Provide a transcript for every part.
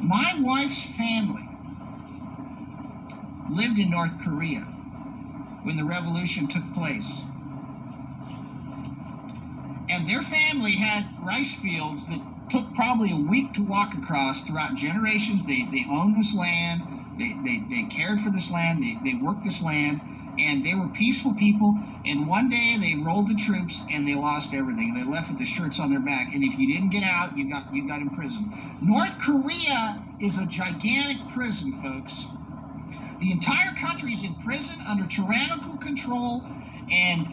My wife's family lived in North Korea when the revolution took place. And their family had rice fields that took probably a week to walk across throughout generations. They owned this land. They cared for this land. They worked this land. And they were peaceful people. And one day they rolled the troops and they lost everything. They left with the shirts on their back. And if you didn't get out, you got imprisoned. North Korea is a gigantic prison, folks. The entire country is in prison under tyrannical control and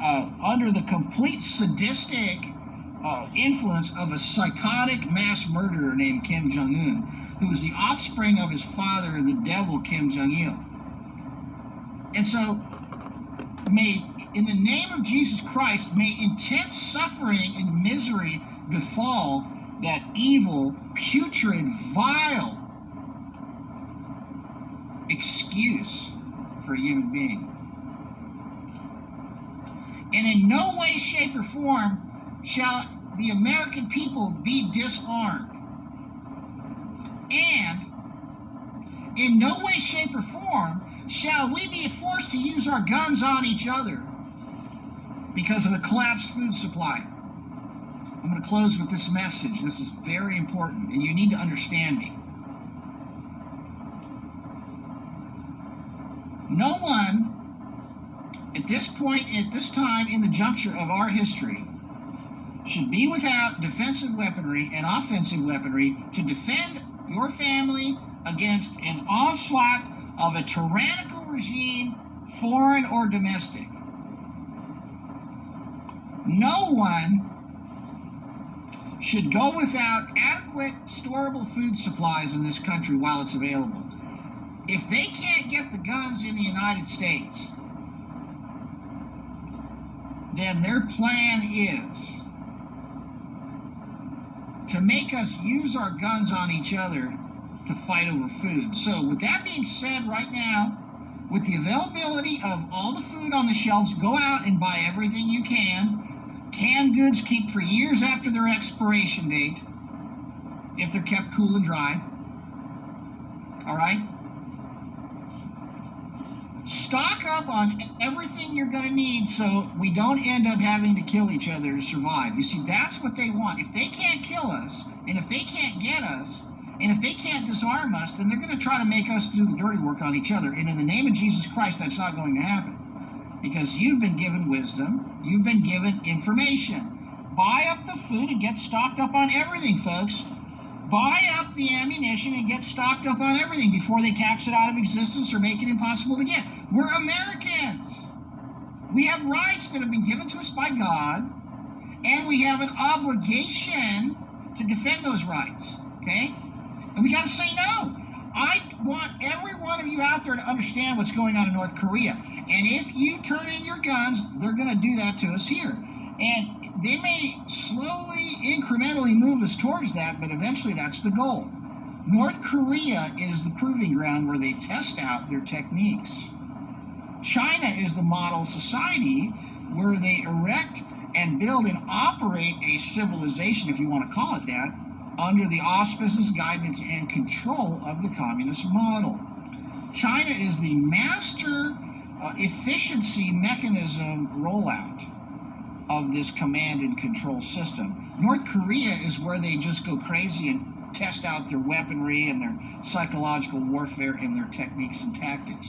under the complete sadistic influence of a psychotic mass murderer named Kim Jong-un, who is the offspring of his father, the devil Kim Jong-il. And so, may, in the name of Jesus Christ, may intense suffering and misery befall that evil, putrid, vile excuse for a human being. And in no way, shape, or form shall the American people be disarmed. And in no way, shape, or form shall we be forced to use our guns on each other because of the collapsed food supply. I'm going to close with this message. This is very important, and you need to understand me. No one at this point, at this time in the juncture of our history, should be without defensive weaponry and offensive weaponry to defend your family against an onslaught of a tyrannical regime, foreign or domestic. No one should go without adequate storable food supplies in this country while it's available. If they can't get the guns in the United States, then their plan is to make us use our guns on each other to fight over food. So with that being said, right now, with the availability of all the food on the shelves, go out and buy everything you can. Canned goods keep for years after their expiration date, if they're kept cool and dry. All right? Stock up on everything you're going to need so we don't end up having to kill each other to survive. You see, that's what they want. If they can't kill us, and if they can't get us, and if they can't disarm us, then they're going to try to make us do the dirty work on each other. And in the name of Jesus Christ, that's not going to happen. Because you've been given wisdom, you've been given information. Buy up the food and get stocked up on everything, folks. Buy up the ammunition and get stocked up on everything before they tax it out of existence or make it impossible to get. We're Americans. We have rights that have been given to us by God, and we have an obligation to defend those rights, okay? And we got to say no. I want every one of you out there to understand what's going on in North Korea. And if you turn in your guns, they're going to do that to us here. And they may slowly, incrementally move us towards that, but eventually that's the goal. North Korea is the proving ground where they test out their techniques. China is the model society where they erect and build and operate a civilization, if you want to call it that, under the auspices, guidance, and control of the communist model. China is the master efficiency mechanism rollout of this command and control system. North Korea is where they just go crazy and test out their weaponry and their psychological warfare and their techniques and tactics.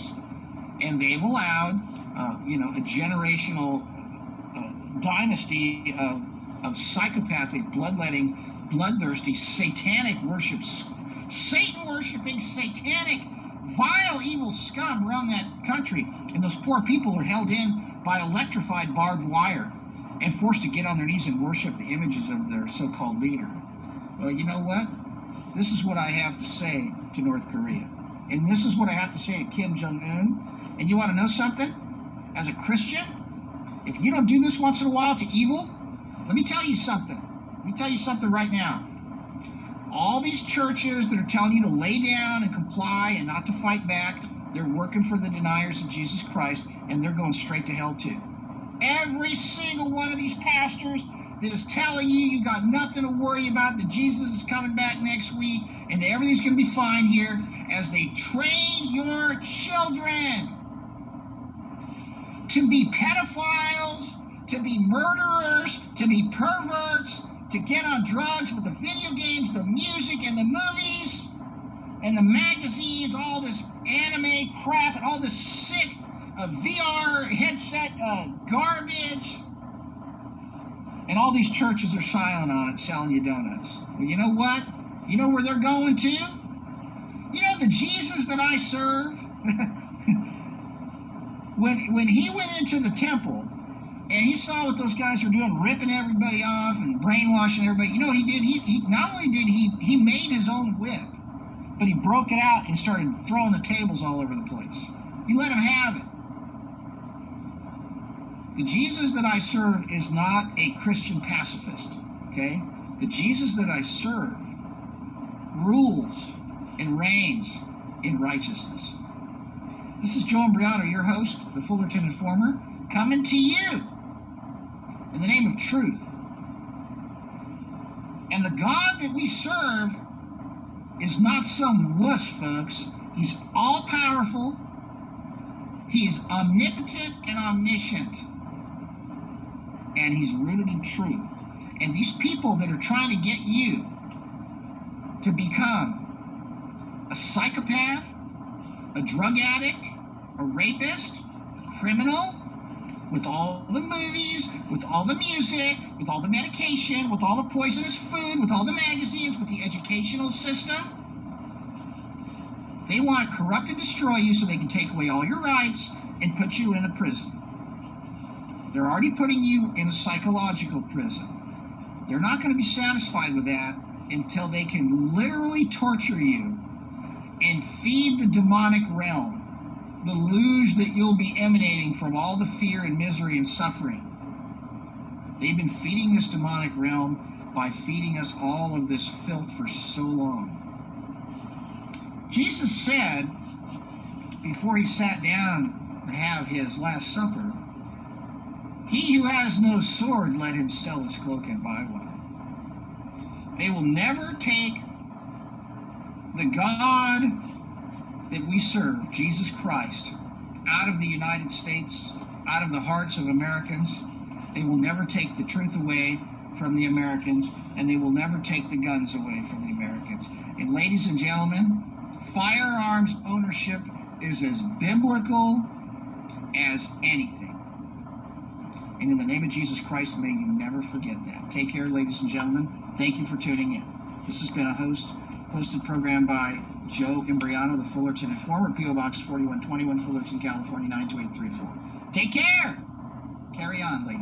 And they've allowed, a generational dynasty of psychopathic, bloodletting, bloodthirsty, satanic worships, Satan-worshiping, satanic, vile, evil scum around that country. And those poor people are held in by electrified barbed wire and forced to get on their knees and worship the images of their so-called leader. Well, you know what? This is what I have to say to North Korea. And this is what I have to say to Kim Jong-un. And you want to know something? As a Christian, if you don't do this once in a while to evil, let me tell you something. Let me tell you something right now. All these churches that are telling you to lay down and comply and not to fight back, they're working for the deniers of Jesus Christ, and they're going straight to hell too. Every single one of these pastors that is telling you you got nothing to worry about, that Jesus is coming back next week, and everything's going to be fine here as they train your children to be pedophiles, to be murderers, to be perverts, to get on drugs with the video games, the music, and the movies, and the magazines, all this anime crap, and all this sick VR headset garbage. And all these churches are silent on it, selling you donuts. Well, you know what? You know where they're going to? You know the Jesus that I serve? when he went into the temple, and he saw what those guys were doing, ripping everybody off and brainwashing everybody, you know what he did? He not only did he made his own whip, but he broke it out and started throwing the tables all over the place. You let him have it. The Jesus that I serve is not a Christian pacifist, okay? The Jesus that I serve rules and reigns in righteousness. This is Joe Imbriano, your host, the Fullerton Informer, coming to you in the name of truth. And the God that we serve is not some wuss, folks. He's all-powerful. He's omnipotent and omniscient. And he's rooted in truth. And these people that are trying to get you to become a psychopath, a drug addict, a rapist, a criminal, with all the movies, with all the music, with all the medication, with all the poisonous food, with all the magazines, with the educational system, they want to corrupt and destroy you so they can take away all your rights and put you in a prison. They're already putting you in a psychological prison. They're not going to be satisfied with that until they can literally torture you and feed the demonic realm the luge that you'll be emanating from all the fear and misery and suffering. They've been feeding this demonic realm by feeding us all of this filth for so long. Jesus said, before he sat down to have his Last Supper, "He who has no sword, let him sell his cloak and buy one." They will never take the God that we serve, Jesus Christ, out of the United States, out of the hearts of Americans. They will never take the truth away from the Americans, and they will never take the guns away from the Americans. And ladies and gentlemen, firearms ownership is as biblical as anything. And in the name of Jesus Christ, may you never forget that. Take care, ladies and gentlemen. Thank you for tuning in. This has been a hosted program by Joe Imbriano, the Fullerton Informer, P.O. Box 4121, Fullerton, California, 92834. Take care! Carry on, ladies.